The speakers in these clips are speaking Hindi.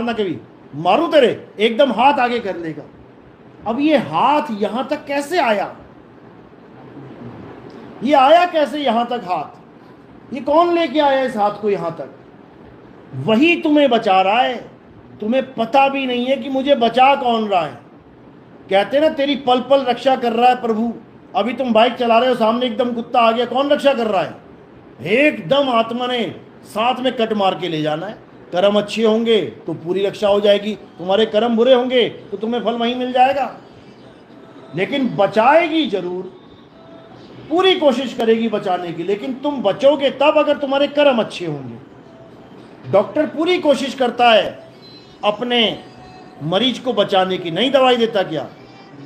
मारना कभी, मारूं तेरे, एकदम हाथ आगे कर लेगा। अब ये हाथ यहां तक कैसे आया, ये आया कैसे यहां तक हाथ, ये कौन लेके आया इस हाथ को यहां तक? वही तुम्हें बचा रहा है, तुम्हें पता भी नहीं है कि मुझे बचा कौन रहा है। कहते ना तेरी पल पल रक्षा कर रहा है प्रभु। अभी तुम बाइक चला रहे हो, सामने एकदम कुत्ता आ गया, कौन रक्षा कर रहा है? एकदम आत्मा ने साथ में कट मार के ले जाना है। कर्म अच्छे होंगे तो पूरी रक्षा हो जाएगी, तुम्हारे कर्म बुरे होंगे तो तुम्हें फल वहीं मिल जाएगा। लेकिन बचाएगी जरूर, पूरी कोशिश करेगी बचाने की, लेकिन तुम बचोगे तब अगर तुम्हारे कर्म अच्छे होंगे। डॉक्टर पूरी कोशिश करता है अपने मरीज को बचाने की, नहीं दवाई देता क्या?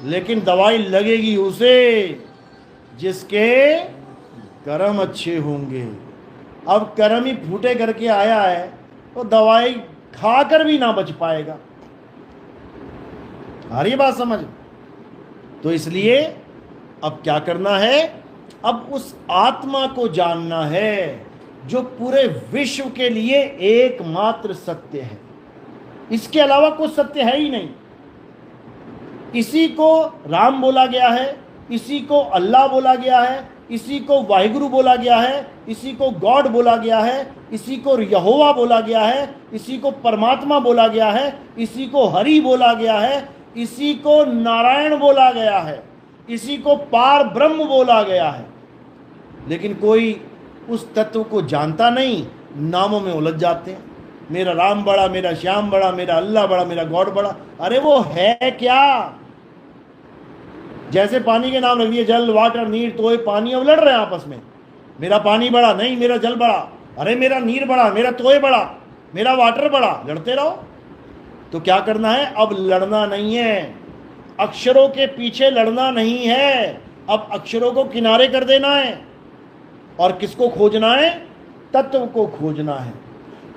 लेकिन दवाई लगेगी उसे जिसके कर्म अच्छे होंगे। अब कर्म ही फूटे करके आया है तो दवाई खाकर भी ना बच पाएगा। आ रही बात समझ? तो इसलिए अब क्या करना है, अब उस आत्मा को जानना है जो पूरे विश्व के लिए एकमात्र सत्य है। इसके अलावा कुछ सत्य है ही नहीं। इसी को राम बोला गया है, इसी को अल्लाह बोला गया है, इसी को वाहिगुरु बोला गया है, इसी को गॉड बोला गया है, इसी को यहोवा बोला गया है, इसी को परमात्मा बोला गया है, इसी को हरि बोला गया है, इसी को नारायण बोला गया है, इसी को पार ब्रह्म बोला गया है। लेकिन कोई उस तत्व को जानता नहीं, नामों में उलझ जाते हैं। मेरा राम बड़ा, मेरा श्याम बड़ा, मेरा अल्लाह बड़ा, मेरा गॉड बड़ा। अरे वो है क्या? जैसे पानी के नाम रख दिए, जल, वाटर, नीर, तो ये पानी अब लड़ रहे हैं आपस में। मेरा पानी बड़ा, नहीं मेरा जल बड़ा, अरे मेरा नीर बड़ा, मेरा तोय बड़ा, मेरा वाटर बड़ा, लड़ते रहो। तो क्या करना है, अब लड़ना नहीं है, अक्षरों के पीछे लड़ना नहीं है, अब अक्षरों को किनारे कर देना है। और किसको खोजना है? तत्व को खोजना है।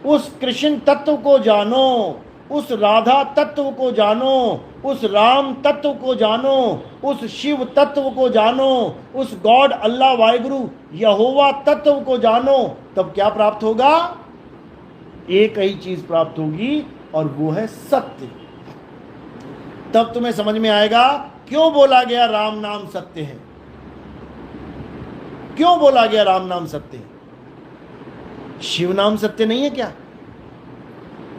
उस कृष्ण तत्व को जानो, उस राधा तत्व को जानो, उस राम तत्व को जानो, उस शिव तत्व को जानो, उस गॉड अल्लाह वाहिगुरु यहोवा तत्व को जानो। तब क्या प्राप्त होगा? एक ही चीज प्राप्त होगी और वो है सत्य। तब तुम्हें समझ में आएगा क्यों बोला गया राम नाम सत्य है। क्यों बोला गया राम नाम सत्य है? शिव नाम सत्य नहीं है क्या?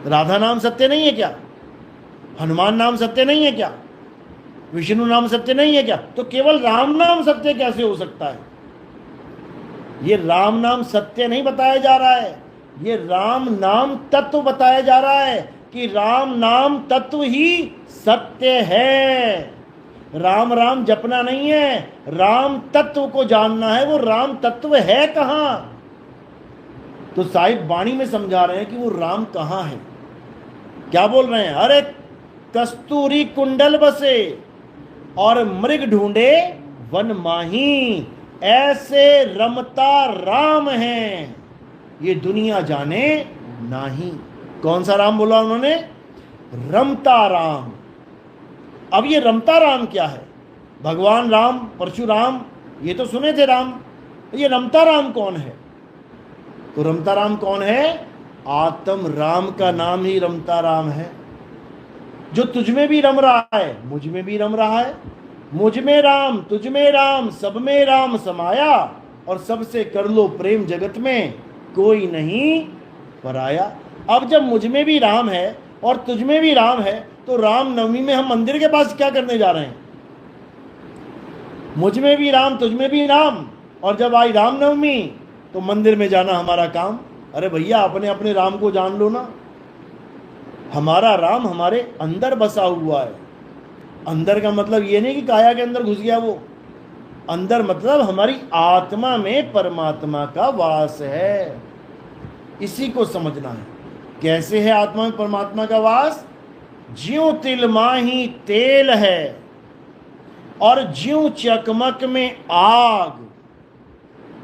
राधा नाम सत्य नहीं है क्या? हनुमान नाम सत्य नहीं है क्या? विष्णु नाम सत्य नहीं है क्या? तो केवल राम नाम सत्य कैसे हो सकता है? ये राम नाम सत्य नहीं बताया जा रहा है, ये राम नाम तत्व बताया जा रहा है कि राम नाम तत्व ही सत्य है। राम राम जपना नहीं है, राम तत्व को जानना है। वो राम तत्व है कहां? तो साहिब वाणी में समझा रहे हैं कि वो राम कहां है। क्या बोल रहे हैं? अरे कस्तूरी कुंडल बसे और मृग ढूंढे वन माही, ऐसे रमता राम है ये दुनिया जाने नाही। कौन सा राम बोला उन्होंने? रमता राम। अब ये रमता राम क्या है? भगवान राम, परशुराम, ये तो सुने थे राम। ये रमता राम कौन है? तो रमता राम कौन है? आत्म राम का नाम ही रमता राम है, जो तुझ में भी रम रहा है, मुझ में भी रम रहा है। मुझ में राम, तुझ में राम, सब में राम समाया, और सबसे कर लो प्रेम जगत में कोई नहीं पराया। अब जब मुझ में भी राम है और तुझ में भी राम है, तो राम नवमी में हम मंदिर के पास क्या करने जा रहे हैं? मुझ में भी राम, तुझ में भी राम, और जब आई राम नवमी तो मंदिर में जाना हमारा काम। अरे भैया अपने अपने राम को जान लो ना। हमारा राम हमारे अंदर बसा हुआ है। अंदर का मतलब ये नहीं कि काया के अंदर घुस गया, वो अंदर मतलब हमारी आत्मा में परमात्मा का वास है। इसी को समझना है। कैसे है आत्मा में परमात्मा का वास? ज्यों तिल माही तेल है और ज्यों चकमक में आग,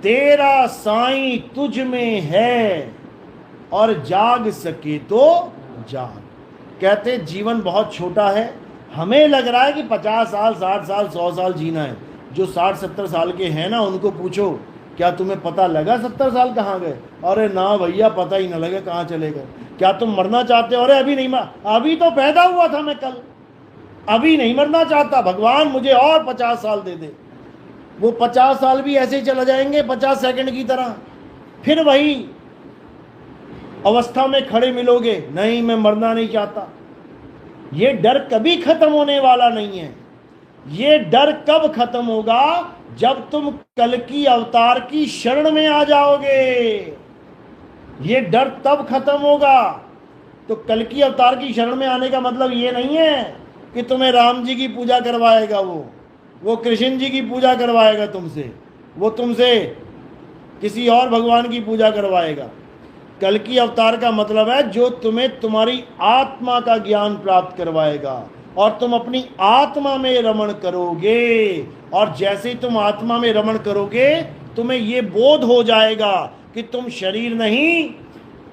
तेरा साईं तुझ में है और जाग सके तो जाग। कहते जीवन बहुत छोटा है, हमें लग रहा है कि 50 साल, 60 साल, 100 साल जीना है। जो 60-70 साल के हैं ना, उनको पूछो क्या तुम्हें पता लगा 70 साल कहाँ गए? अरे ना भैया, पता ही ना लगे कहाँ चले गए। क्या तुम मरना चाहते हो? अरे अभी नहीं मर, अभी तो पैदा हुआ था मैं कल, अभी नहीं मरना चाहता, भगवान मुझे और 50 साल दे दे। वो 50 साल भी ऐसे ही चला जाएंगे 50 सेकंड की तरह, फिर वही अवस्था में खड़े मिलोगे, नहीं मैं मरना नहीं चाहता। ये डर कभी खत्म होने वाला नहीं है। ये डर कब खत्म होगा? जब तुम कल की अवतार की शरण में आ जाओगे, ये डर तब खत्म होगा। तो कल की अवतार की शरण में आने का मतलब ये नहीं है कि तुम्हें राम जी की पूजा करवाएगा, वो कृष्ण जी की पूजा करवाएगा तुमसे, वो तुमसे किसी और भगवान की पूजा करवाएगा। कल की अवतार का मतलब है जो तुम्हें तुम्हारी आत्मा का ज्ञान प्राप्त करवाएगा और तुम अपनी आत्मा में रमण करोगे। और जैसे ही तुम आत्मा में रमण करोगे, तुम्हें ये बोध हो जाएगा कि तुम शरीर नहीं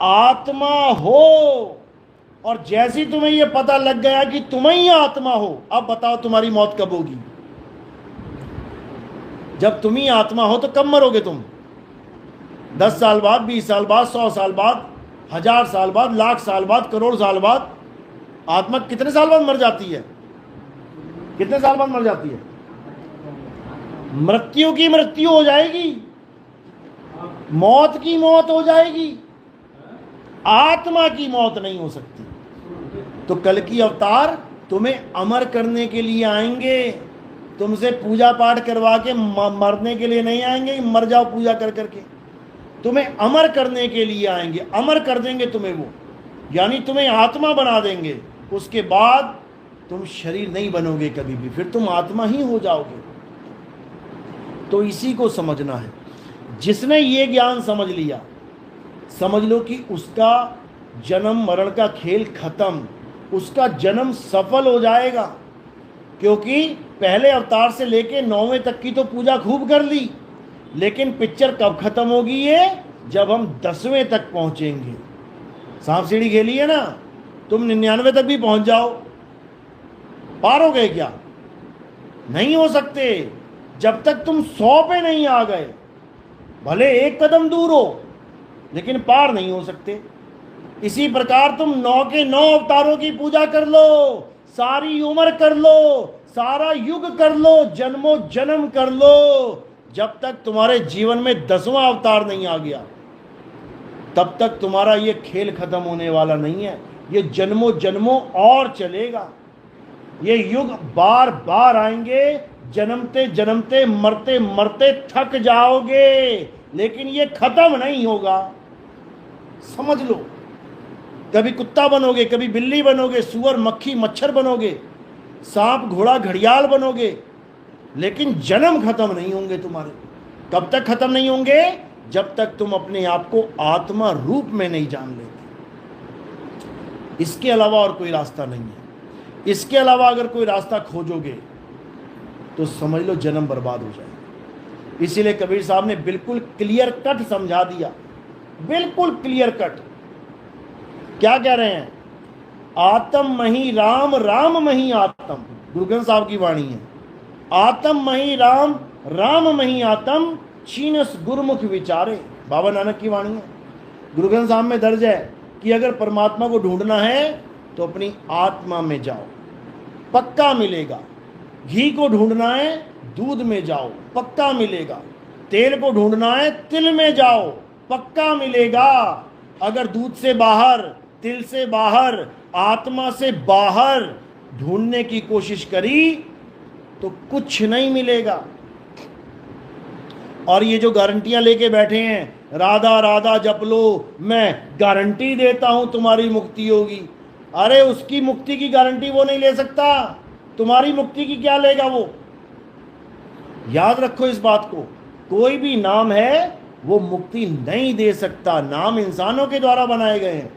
आत्मा हो। और जैसे ही तुम्हें ये पता लग गया कि तुम ही आत्मा हो, अब बताओ तुम्हारी मौत कब होगी? जब तुम ही आत्मा हो तो कब मरोगे तुम? 10 साल बाद, 20 साल बाद, 100 साल बाद, 1000 साल बाद, लाख साल बाद, करोड़ साल बाद? आत्मा कितने साल बाद मर जाती है? कितने साल बाद मर जाती है? मृत्यु की मृत्यु हो जाएगी, मौत की मौत हो जाएगी, आत्मा की मौत नहीं हो सकती। तो कल की अवतार तुम्हें अमर करने के लिए आएंगे, तुमसे पूजा पाठ करवा के मरने के लिए नहीं आएंगे, मर जाओ पूजा कर करके। तुम्हें अमर करने के लिए आएंगे, अमर कर देंगे तुम्हें वो, यानी तुम्हें आत्मा बना देंगे। उसके बाद तुम शरीर नहीं बनोगे कभी भी, फिर तुम आत्मा ही हो जाओगे। तो इसी को समझना है। जिसने ये ज्ञान समझ लिया, समझ लो कि उसका जन्म मरण का खेल खत्म, उसका जन्म सफल हो जाएगा। क्योंकि पहले अवतार से लेके 9वें तक की तो पूजा खूब कर ली, लेकिन पिक्चर कब खत्म होगी? ये जब हम 10वें तक पहुंचेंगे। सांप सीढ़ी खेली है ना, तुम 99 तक भी पहुंच जाओ, पार हो गए क्या? नहीं हो सकते जब तक तुम 100 पे नहीं आ गए। भले एक कदम दूर हो, लेकिन पार नहीं हो सकते। इसी प्रकार तुम 9 के 9 अवतारों की पूजा कर लो, सारी उम्र कर लो, सारा युग कर लो, जन्मों जन्म कर लो, जब तक तुम्हारे जीवन में 10वां अवतार नहीं आ गया, तब तक तुम्हारा ये खेल खत्म होने वाला नहीं है। ये जन्मों जन्मों और चलेगा। ये युग बार बार आएंगे, जन्मते जन्मते मरते मरते थक जाओगे, लेकिन ये खत्म नहीं होगा। समझ लो, कभी कुत्ता बनोगे, कभी बिल्ली बनोगे, सुअर मक्खी मच्छर बनोगे, सांप घोड़ा घड़ियाल बनोगे, लेकिन जन्म खत्म नहीं होंगे तुम्हारे। कब तक खत्म नहीं होंगे? जब तक तुम अपने आप को आत्मा रूप में नहीं जान लेते। इसके अलावा और कोई रास्ता नहीं है। इसके अलावा अगर कोई रास्ता खोजोगे तो समझ लो जन्म बर्बाद हो जाएगा। इसीलिए कबीर साहब ने बिल्कुल क्लियर कट समझा दिया, बिल्कुल क्लियर कट। क्या कह रहे हैं? आत्म मही राम, राम मही आत्म। गुरु ग्रंथ साहब की वाणी है। आत्म मही राम, राम मही आत्म, छीनस गुरुमुख विचारे। बाबा नानक की वाणी है। गुरु ग्रंथ साहब में दर्ज है कि अगर परमात्मा को ढूंढना है तो अपनी आत्मा में जाओ, पक्का मिलेगा। घी को ढूंढना है, दूध में जाओ, पक्का मिलेगा। तेल को ढूंढना है, तिल में जाओ, पक्का मिलेगा। अगर दूध से बाहर, तिल से बाहर, आत्मा से बाहर ढूंढने की कोशिश करी तो कुछ नहीं मिलेगा। और ये जो गारंटियां लेके बैठे हैं, राधा राधा जप लो, मैं गारंटी देता हूं तुम्हारी मुक्ति होगी। अरे उसकी मुक्ति की गारंटी वो नहीं ले सकता, तुम्हारी मुक्ति की क्या लेगा वो? याद रखो इस बात को। कोई भी नाम है वो मुक्ति नहीं दे सकता। नाम इंसानों के द्वारा बनाए गए हैं।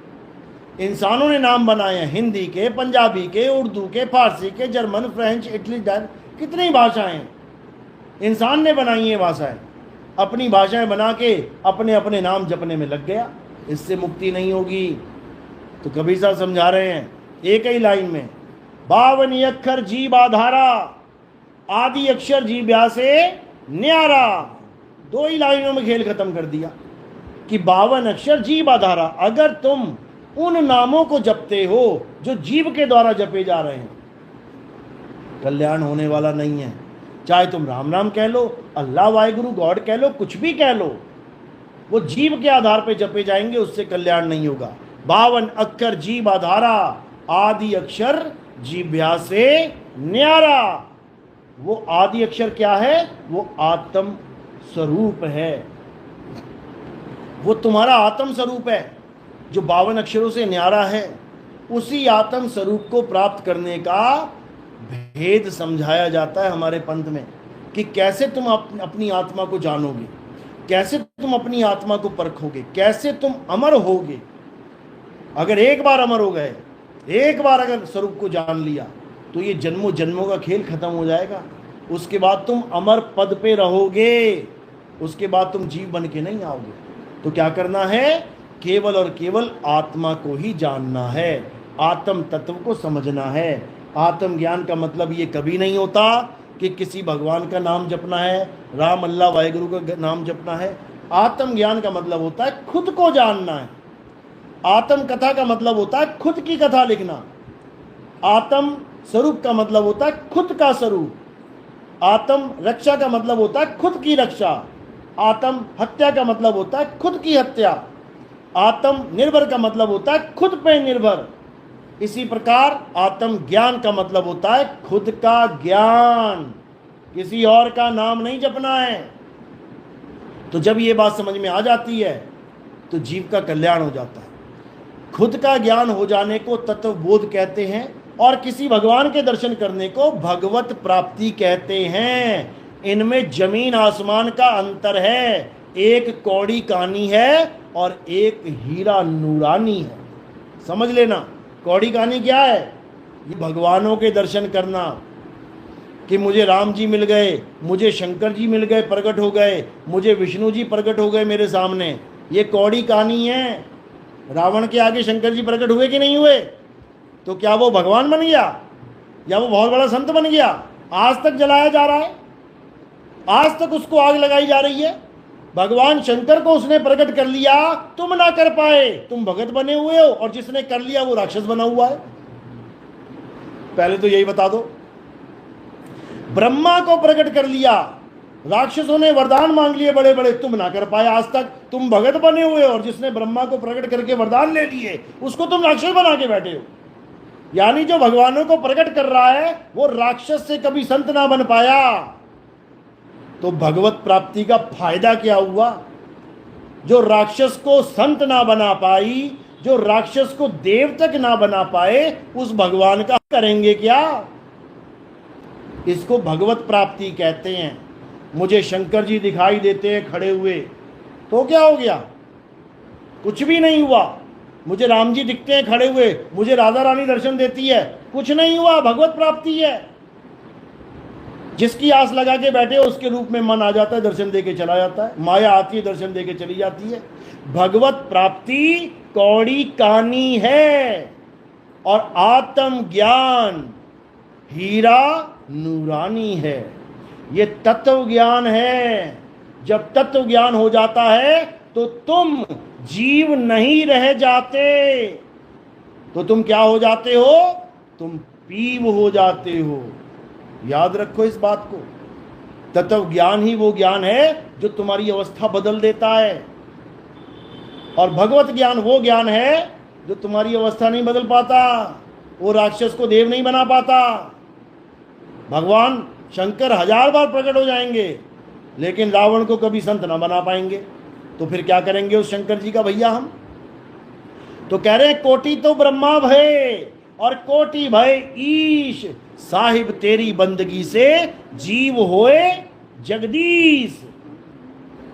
इंसानों ने नाम बनाए हैं, हिंदी के, पंजाबी के, उर्दू के, फारसी के, जर्मन, फ्रेंच, इटली, कितनी भाषाएं इंसान ने बनाई हैं। भाषाएं अपनी भाषाएं बना के अपने अपने नाम जपने में लग गया। इससे मुक्ति नहीं होगी। तो कबीर साहब समझा रहे हैं एक ही लाइन में, 52 अक्षर जीव आधारा, आदि अक्षर जीव व्यासे न्यारा। 2 ही लाइनों में खेल खत्म कर दिया कि 52 अक्षर जीव आधारा। अगर तुम उन नामों को जपते हो जो जीव के द्वारा जपे जा रहे हैं, कल्याण होने वाला नहीं है। चाहे तुम राम नाम कह लो, अल्लाह वाहिगुरु गॉड कह लो, कुछ भी कह लो, वो जीव के आधार पे जपे जाएंगे, उससे कल्याण नहीं होगा। 52 अक्षर जीव आधारा, आदि अक्षर जीव्या से न्यारा। वो आदि अक्षर क्या है? वो आत्म स्वरूप है, वो तुम्हारा आत्म स्वरूप है जो 52 अक्षरों से न्यारा है। उसी आत्म स्वरूप को प्राप्त करने का भेद समझाया जाता है हमारे पंथ में कि कैसे तुम अपनी आत्मा को जानोगे, कैसे तुम अपनी आत्मा को परखोगे, कैसे तुम अमर होगे। अगर एक बार अमर हो गए, एक बार अगर स्वरूप को जान लिया, तो ये जन्मों जन्मों का खेल खत्म हो जाएगा। उसके बाद तुम अमर पद पे रहोगे, उसके बाद तुम जीव बन के नहीं आओगे। तो क्या करना है? केवल और केवल आत्मा को ही जानना है, आत्म तत्व को समझना है। आत्म ज्ञान का मतलब ये कभी नहीं होता कि किसी भगवान का नाम जपना है, राम अल्लाह वाहिगुरु का नाम जपना है। आत्म ज्ञान का मतलब होता है खुद को जानना है। आत्म कथा का मतलब होता है खुद की कथा लिखना। आत्म स्वरूप का मतलब होता है खुद का स्वरूप। आत्म रक्षा का मतलब होता है खुद की रक्षा। आत्म हत्या का मतलब होता है खुद की हत्या। आत्म निर्भर का मतलब होता है खुद पे निर्भर। इसी प्रकार आत्म ज्ञान का मतलब होता है खुद का ज्ञान, किसी और का नाम नहीं जपना है। तो जब ये बात समझ में आ जाती है तो जीव का कल्याण हो जाता है। खुद का ज्ञान हो जाने को तत्व बोध कहते हैं, और किसी भगवान के दर्शन करने को भगवत प्राप्ति कहते हैं। इनमें जमीन आसमान का अंतर है। एक कौड़ी कानी है और एक हीरा नूरानी है। समझ लेना, कौड़ी कानी क्या है? ये भगवानों के दर्शन करना कि मुझे राम जी मिल गए, मुझे शंकर जी मिल गए, प्रकट हो गए, मुझे विष्णु जी प्रकट हो गए मेरे सामने, ये कौड़ी कहानी है। रावण के आगे शंकर जी प्रकट हुए कि नहीं हुए? तो क्या वो भगवान बन गया या वो बहुत बड़ा संत बन गया? आज तक जलाया जा रहा है, आज तक उसको आग लगाई जा रही है। भगवान शंकर को उसने प्रकट कर लिया, तुम ना कर पाए, तुम भगत बने हुए हो, और जिसने कर लिया वो राक्षस बना हुआ है। पहले तो यही बता दो। ब्रह्मा को प्रकट कर लिया, राक्षसों ने वरदान मांग लिए बड़े बड़े, तुम ना कर पाए आज तक, तुम भगत बने हुए हो, और जिसने ब्रह्मा को प्रकट करके वरदान ले लिए उसको तुम राक्षस बना के बैठे हो। यानी जो भगवानों को प्रकट कर रहा है वो राक्षस से कभी संत ना बन पाया। तो भगवत प्राप्ति का फायदा क्या हुआ? जो राक्षस को संत ना बना पाई, जो राक्षस को देव तक ना बना पाए, उस भगवान का करेंगे क्या? इसको भगवत प्राप्ति कहते हैं। मुझे शंकर जी दिखाई देते हैं खड़े हुए, तो क्या हो गया? कुछ भी नहीं हुआ। मुझे राम जी दिखते हैं खड़े हुए, मुझे राधा रानी दर्शन देती है, कुछ नहीं हुआ, भगवत प्राप्ति है। जिसकी आस लगा के बैठे हो उसके रूप में मन आ जाता है, दर्शन देके चला जाता है, माया आती है दर्शन देके चली जाती है। भगवत प्राप्ति कौड़ी कहानी है, और आत्म ज्ञान हीरा नूरानी है। ये तत्व ज्ञान है। जब तत्व ज्ञान हो जाता है तो तुम जीव नहीं रह जाते। तो तुम क्या हो जाते हो? तुम पीव हो जाते हो। याद रखो इस बात को। तत्व ज्ञान ही वो ज्ञान है जो तुम्हारी अवस्था बदल देता है, और भगवत ज्ञान वो ज्ञान है जो तुम्हारी अवस्था नहीं बदल पाता, वो राक्षस को देव नहीं बना पाता। भगवान शंकर 1000 बार प्रकट हो जाएंगे लेकिन रावण को कभी संत ना बना पाएंगे। तो फिर क्या करेंगे उस शंकर जी का भैया हम? तो कह रहे हैं कोटि तो ब्रह्मा भय और कोटि भय ईश, साहिब तेरी बंदगी से जीव होए जगदीश।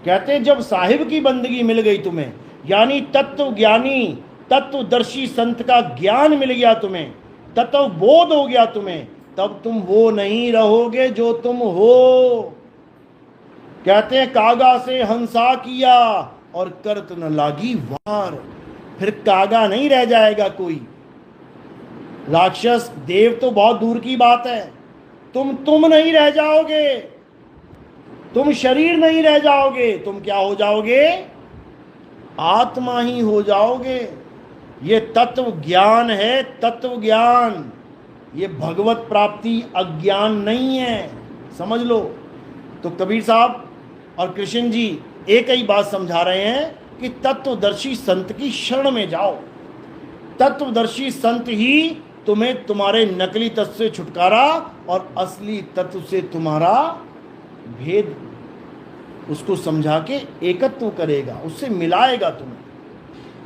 कहते जब साहिब की बंदगी मिल गई तुम्हें, यानी तत्व ज्ञानी तत्वदर्शी संत का ज्ञान मिल गया तुम्हें, तत्व बोध हो गया तुम्हें, तब तुम वो नहीं रहोगे जो तुम हो। कहते हैं कागा से हंसा किया और करत न लागी वार। फिर कागा नहीं रह जाएगा कोई। राक्षस देव तो बहुत दूर की बात है, तुम नहीं रह जाओगे, तुम शरीर नहीं रह जाओगे, तुम क्या हो जाओगे? आत्मा ही हो जाओगे। ये तत्व ज्ञान है, तत्व ज्ञान। ये भगवत प्राप्ति अज्ञान नहीं है, समझ लो। तो कबीर साहब और कृष्ण जी एक ही बात समझा रहे हैं कि तत्वदर्शी संत की शरण में जाओ। तत्वदर्शी संत ही तुम्हें तुम्हारे नकली तत्व से छुटकारा और असली तत्व से तुम्हारा भेद उसको समझा के एकत्व करेगा, उससे मिलाएगा तुम्हें,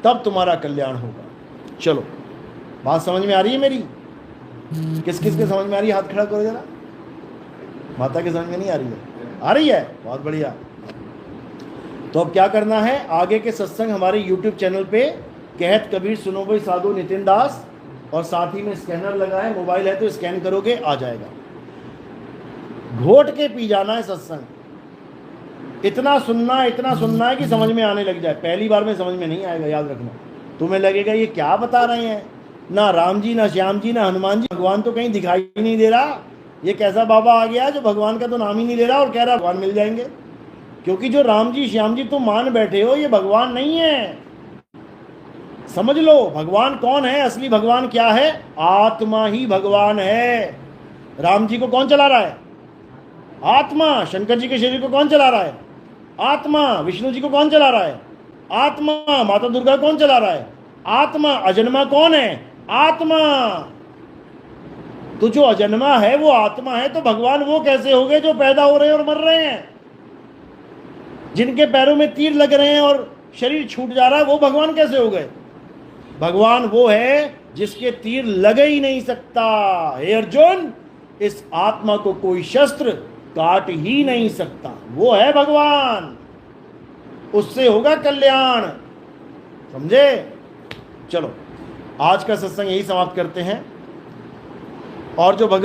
तब तुम्हारा कल्याण होगा। चलो, बात समझ में आ रही है मेरी? किस किस के समझ में आ रही है? हाथ खड़ा करो जरा। माता के समझ में नहीं आ रही है? आ रही है, बहुत बढ़िया। तो अब क्या करना है, आगे के सत्संग हमारे YouTube चैनल पे कहत कबीर सुनो भाई साधु नितिन दास, और साथ ही में स्कैनर लगा है, मोबाइल है तो स्कैन करोगे आ जाएगा। घोट के पी जाना है सत्संग, इतना सुनना है कि समझ में आने लग जाए। पहली बार में समझ में नहीं आएगा, याद रखना। तुम्हें लगेगा ये क्या बता रहे हैं, ना राम जी, ना श्याम जी, ना हनुमान जी, भगवान तो कहीं दिखाई ही नहीं दे रहा। ये कैसा बाबा आ गया जो भगवान का तो नाम ही नहीं ले रहा और कह रहा भगवान मिल जाएंगे। क्योंकि जो राम जी श्याम जी तुम मान बैठे हो ये भगवान नहीं है। समझ लो भगवान कौन है, असली भगवान क्या है? आत्मा ही भगवान है। राम जी को कौन चला रहा है? आत्मा। शंकर जी के शरीर को कौन चला रहा है? आत्मा। विष्णु जी को कौन चला रहा है? आत्मा। माता दुर्गा कौन चला रहा है? आत्मा। अजन्मा कौन है? आत्मा। तो जो अजन्मा है वो आत्मा है, तो भगवान वो कैसे हो गए जो पैदा हो रहे हैं और मर रहे हैं? जिनके पैरों में तीर लग रहे हैं और शरीर छूट जा रहा है, वो भगवान कैसे हो गए? भगवान वो है जिसके तीर लगे ही नहीं सकता। हे अर्जुन, इस आत्मा को कोई शस्त्र काट ही नहीं सकता, वो है भगवान। उससे होगा कल्याण, समझे? चलो, आज का सत्संग यही समाप्त करते हैं। और जो भगत